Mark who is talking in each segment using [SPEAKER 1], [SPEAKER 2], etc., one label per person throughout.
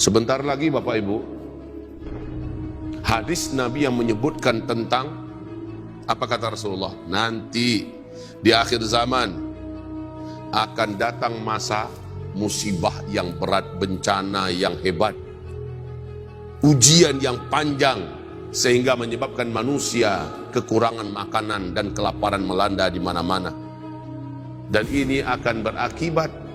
[SPEAKER 1] Sebentar lagi Bapak Ibu, hadis Nabi yang menyebutkan tentang apa kata Rasulullah, nanti di akhir zaman akan datang masa musibah yang berat, bencana yang hebat, ujian yang panjang sehingga menyebabkan manusia kekurangan makanan dan kelaparan melanda di mana-mana. Dan ini akan berakibat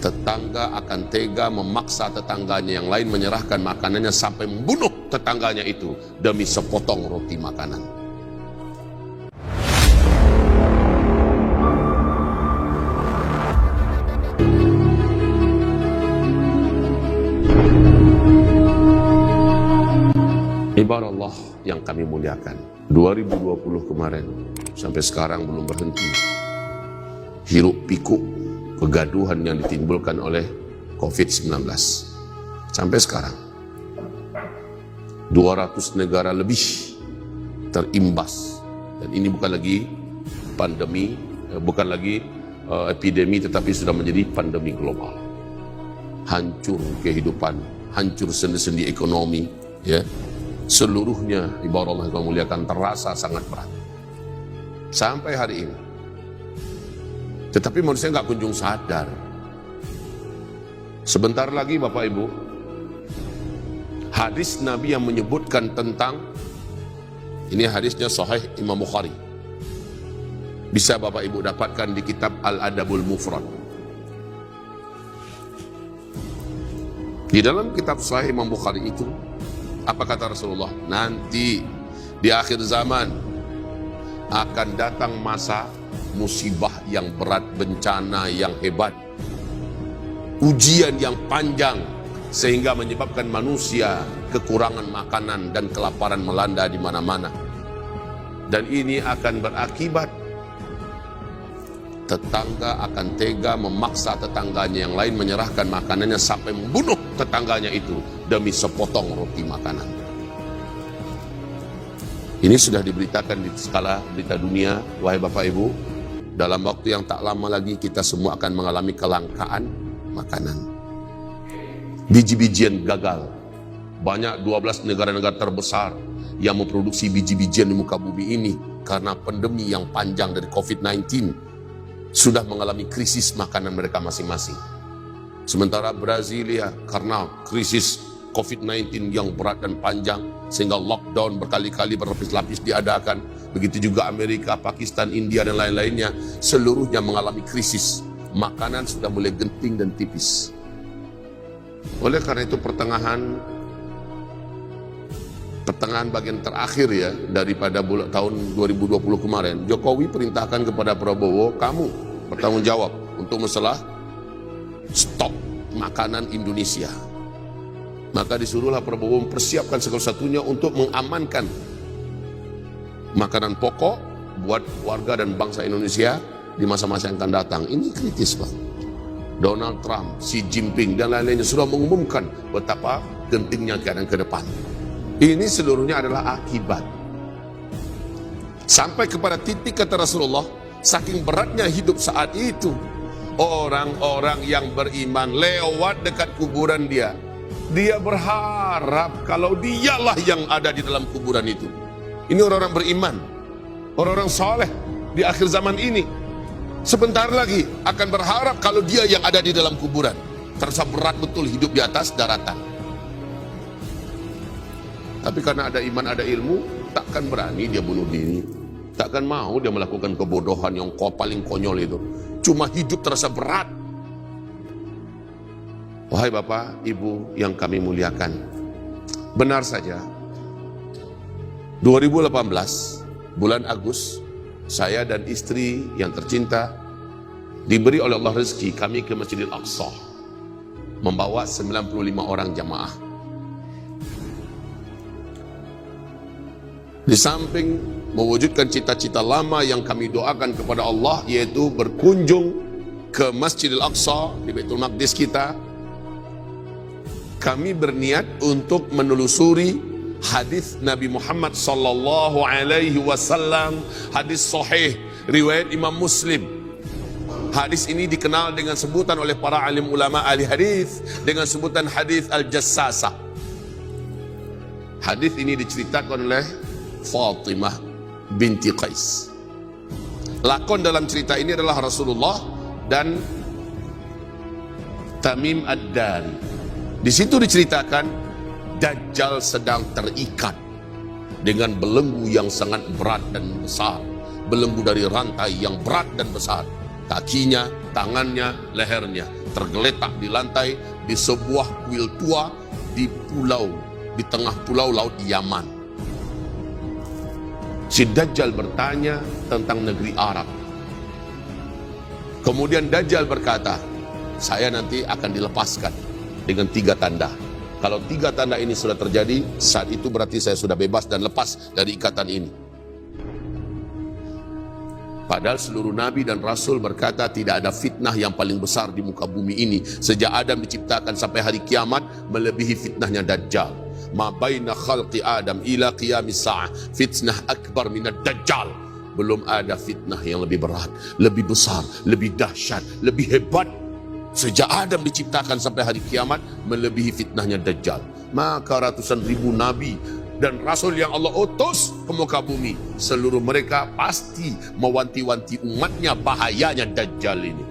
[SPEAKER 1] tetangga akan tega memaksa tetangganya yang lain menyerahkan makanannya sampai membunuh tetangganya itu demi sepotong roti makanan. Ibarat Allah yang kami muliakan, 2020 kemarin sampai sekarang belum berhenti. Hiruk pikuk kegaduhan yang ditimbulkan oleh COVID-19 sampai sekarang 200 negara lebih terimbas, dan ini bukan lagi pandemi, bukan lagi epidemi, tetapi sudah menjadi pandemi global. Hancur kehidupan, hancur sendi-sendi ekonomi, ya, seluruhnya ibarat Allah yang memuliakan terasa sangat berat sampai hari ini. Tetapi manusia nggak kunjung sadar. Sebentar lagi Bapak Ibu, hadis Nabi yang menyebutkan tentang, ini hadisnya Sahih Imam Bukhari, bisa Bapak Ibu dapatkan di kitab Al-Adabul Mufrad. Di dalam kitab Sahih Imam Bukhari itu, apa kata Rasulullah? Nanti di akhir zaman akan datang masa musibah yang berat, bencana yang hebat, ujian yang panjang sehingga menyebabkan manusia kekurangan makanan dan kelaparan melanda di mana-mana. Dan ini akan berakibat tetangga akan tega memaksa tetangganya yang lain menyerahkan makanannya sampai membunuh tetangganya itu demi sepotong roti makanan. Ini sudah diberitakan di skala berita dunia, wahai Bapak Ibu. Dalam waktu yang tak lama lagi kita semua akan mengalami kelangkaan makanan. Biji-bijian gagal. Banyak 12 negara-negara terbesar yang memproduksi biji-bijian di muka bumi ini karena pandemi yang panjang dari COVID-19 sudah mengalami krisis makanan mereka masing-masing. Sementara Brasilia karena krisis COVID-19 yang berat dan panjang sehingga lockdown berkali-kali berlapis-lapis diadakan. Begitu juga Amerika, Pakistan, India dan lain-lainnya, seluruhnya mengalami krisis. Makanan sudah mulai genting dan tipis. Oleh karena itu pertengahan bagian terakhir ya daripada tahun 2020 kemarin, Jokowi perintahkan kepada Prabowo, kamu bertanggung jawab untuk masalah stok makanan Indonesia. Maka disuruhlah Prabowo mempersiapkan segala satunya untuk mengamankan makanan pokok buat warga dan bangsa Indonesia di masa-masa yang akan datang. Ini kritis, Pak. Donald Trump, Xi Jinping dan lain-lainnya sudah mengumumkan betapa gentingnya keadaan ke depan. Ini seluruhnya adalah akibat. Sampai kepada titik kata Rasulullah, saking beratnya hidup saat itu, orang-orang yang beriman lewat dekat kuburan dia berharap kalau dialah yang ada di dalam kuburan itu. Ini orang-orang beriman, orang-orang soleh di akhir zaman ini. Sebentar lagi akan berharap kalau dia yang ada di dalam kuburan. Terasa berat betul hidup di atas daratan. Tapi karena ada iman, ada ilmu, takkan berani dia bunuh diri. Takkan mau dia melakukan kebodohan yang paling konyol itu. Cuma hidup terasa berat. Wahai Bapak, Ibu yang kami muliakan, benar saja 2018 bulan Agustus, saya dan istri yang tercinta diberi oleh Allah rezeki kami ke Masjidil Aqsa membawa 95 orang jamaah. Di samping mewujudkan cita-cita lama yang kami doakan kepada Allah, yaitu berkunjung ke Masjidil Aqsa di Baitul Maqdis kita, kami berniat untuk menelusuri hadis Nabi Muhammad sallallahu alaihi wasallam, hadis sahih riwayat Imam Muslim Hadis ini dikenal dengan sebutan oleh para alim ulama ahli hadis dengan sebutan hadis al-jassasah. Hadis ini diceritakan oleh Fatimah binti Qais. Lakon dalam cerita ini adalah Rasulullah dan Tamim ad-Dari. Di situ diceritakan Dajjal sedang terikat dengan belenggu yang sangat berat dan besar, belenggu dari rantai yang berat dan besar. Kakinya, tangannya, lehernya tergeletak di lantai di sebuah kuil tua di tengah pulau laut Yaman. Si Dajjal bertanya tentang negeri Arab. Kemudian Dajjal berkata, saya nanti akan dilepaskan dengan 3 tanda. Kalau 3 tanda ini sudah terjadi, saat itu berarti saya sudah bebas dan lepas dari ikatan ini. Padahal seluruh nabi dan rasul berkata tidak ada fitnah yang paling besar di muka bumi ini sejak Adam diciptakan sampai hari kiamat melebihi fitnahnya Dajjal. Ma baina khalqi Adam ila qiyamis sa'ah fitnah akbar minad Dajjal. Belum ada fitnah yang lebih berat, lebih besar, lebih dahsyat, lebih hebat sejak Adam diciptakan sampai hari kiamat melebihi fitnahnya Dajjal. Maka ratusan ribu nabi dan rasul yang Allah utus ke muka bumi, seluruh mereka pasti mewanti-wanti umatnya bahayanya Dajjal ini.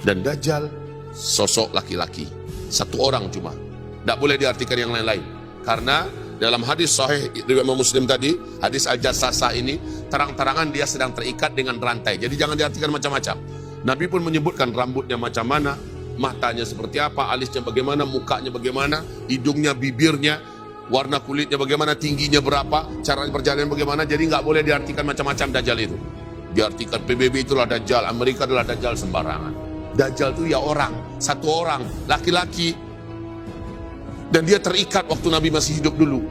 [SPEAKER 1] Dan Dajjal sosok laki-laki, 1 orang cuma, tidak boleh diartikan yang lain-lain. Karena dalam hadis sahih riwayat Muslim tadi, hadis al-jassasah ini, terang-terangan dia sedang terikat dengan rantai. Jadi jangan diartikan macam-macam. Nabi pun menyebutkan rambutnya macam mana, matanya seperti apa, alisnya bagaimana, mukanya bagaimana, hidungnya, bibirnya, warna kulitnya bagaimana, tingginya berapa, cara perjalanan bagaimana. Jadi nggak boleh diartikan macam-macam Dajjal itu. Diartikan PBB itulah Dajjal, Amerika adalah Dajjal, sembarangan. Dajjal itu ya orang, 1 orang, laki-laki. Dan dia terikat waktu Nabi masih hidup dulu.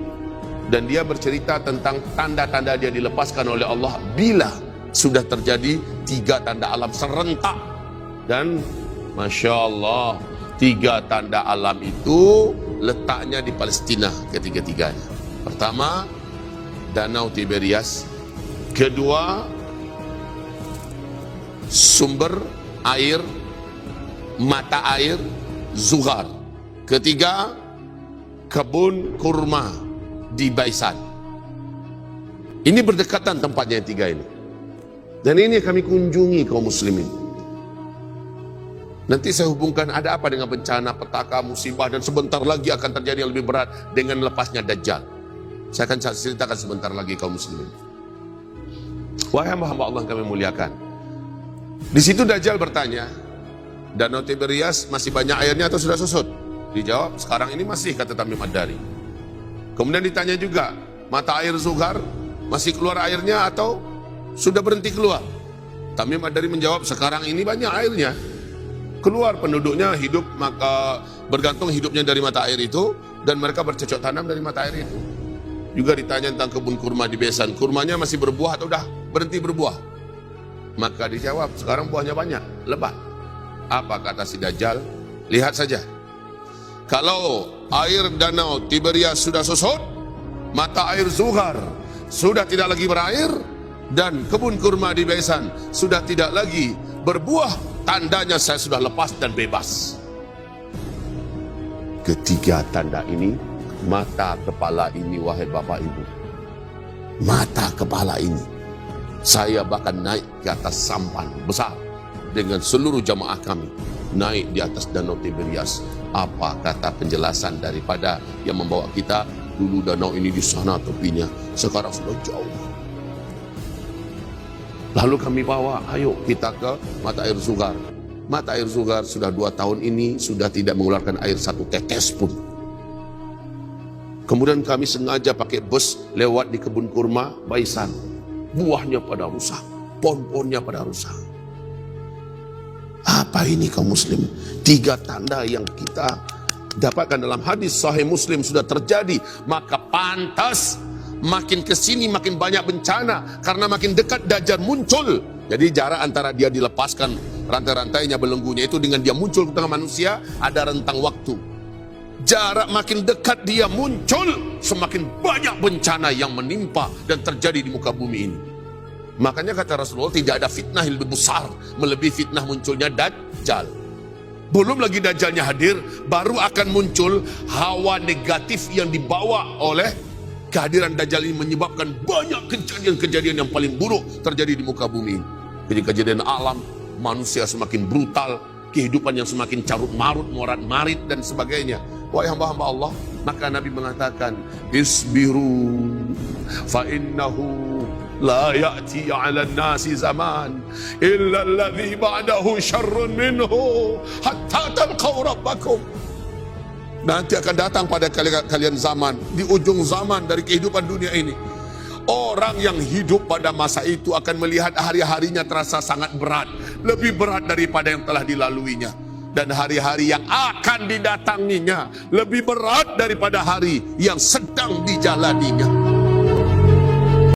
[SPEAKER 1] Dan dia bercerita tentang tanda-tanda dia dilepaskan oleh Allah bila sudah terjadi 3 tanda alam serentak. Dan Masya Allah, 3 tanda alam itu letaknya di Palestina ketiga-tiganya. Pertama, Danau Tiberias. Kedua, sumber air, mata air Zuhar. Ketiga, kebun kurma di Baisan. Ini berdekatan tempatnya yang 3 ini. Dan ini kami kunjungi kaum muslimin. Nanti saya hubungkan ada apa dengan bencana, petaka, musibah, dan sebentar lagi akan terjadi yang lebih berat dengan lepasnya Dajjal. Saya akan ceritakan sebentar lagi kaum muslimin. Wahai hamba-hamba Allah yang kami muliakan. Di situ Dajjal bertanya, Danau Tiberias masih banyak airnya atau sudah susut? Dijawab, sekarang ini masih, kata Tamim ad-Dari. Kemudian ditanya juga, mata air Zuhar masih keluar airnya atau sudah berhenti keluar? Tamim ad-Dari menjawab, sekarang ini banyak airnya. Keluar penduduknya hidup, maka bergantung hidupnya dari mata air itu, dan mereka bercocok tanam dari mata air itu. Juga ditanya tentang kebun kurma di Baisan, kurmanya masih berbuah atau udah berhenti berbuah? Maka dijawab, sekarang buahnya banyak, lebat. Apa kata si Dajjal? Lihat saja. Kalau air Danau Tiberias sudah susut, mata air Zuhar sudah tidak lagi berair, dan kebun kurma di Baisan sudah tidak lagi berbuah, tandanya saya sudah lepas dan bebas. 3 tanda ini, mata kepala ini, wahai Bapak Ibu, mata kepala ini, saya bahkan naik ke atas sampan besar dengan seluruh jamaah kami, naik di atas Danau Tiberias. Apa kata penjelasan daripada yang membawa kita? Dulu danau ini di sana tepinya, sekarang sudah jauh. Lalu kami bawa, ayo kita ke mata air Zuhar. Mata air Zuhar sudah 2 tahun ini sudah tidak mengeluarkan air 1 tetes pun. Kemudian kami sengaja pakai bus lewat di kebun kurma Baisan. Buahnya pada rusak, pohon-pohonnya pada rusak. Apa ini kaum muslim? 3 tanda yang kita dapatkan dalam hadis sahih Muslim sudah terjadi. Maka pantas makin kesini makin banyak bencana, karena makin dekat Dajjal muncul. Jadi jarak antara dia dilepaskan rantai-rantainya, belenggunya itu, dengan dia muncul ke tengah manusia, ada rentang waktu. Jarak makin dekat dia muncul, semakin banyak bencana yang menimpa dan terjadi di muka bumi ini. Makanya kata Rasulullah, tidak ada fitnah yang lebih besar melebihi fitnah munculnya Dajjal. Belum lagi Dajjalnya hadir, baru akan muncul hawa negatif yang dibawa oleh kehadiran Dajjal ini, menyebabkan banyak kejadian-kejadian yang paling buruk terjadi di muka bumi. Kejadian alam, manusia semakin brutal, kehidupan yang semakin carut marut, morat marit dan sebagainya. Wahai hamba-hamba Allah, maka Nabi mengatakan, isbiru fa innahu la ya'ti 'ala an-nasi zaman illa alladhi ba'dahu syarrun minhu hatta talqaw rabbakum. Nanti akan datang pada kalian zaman, di ujung zaman dari kehidupan dunia ini, orang yang hidup pada masa itu akan melihat hari-harinya terasa sangat berat, lebih berat daripada yang telah dilaluinya. Dan hari-hari yang akan didatanginya lebih berat daripada hari yang sedang dijalaninya.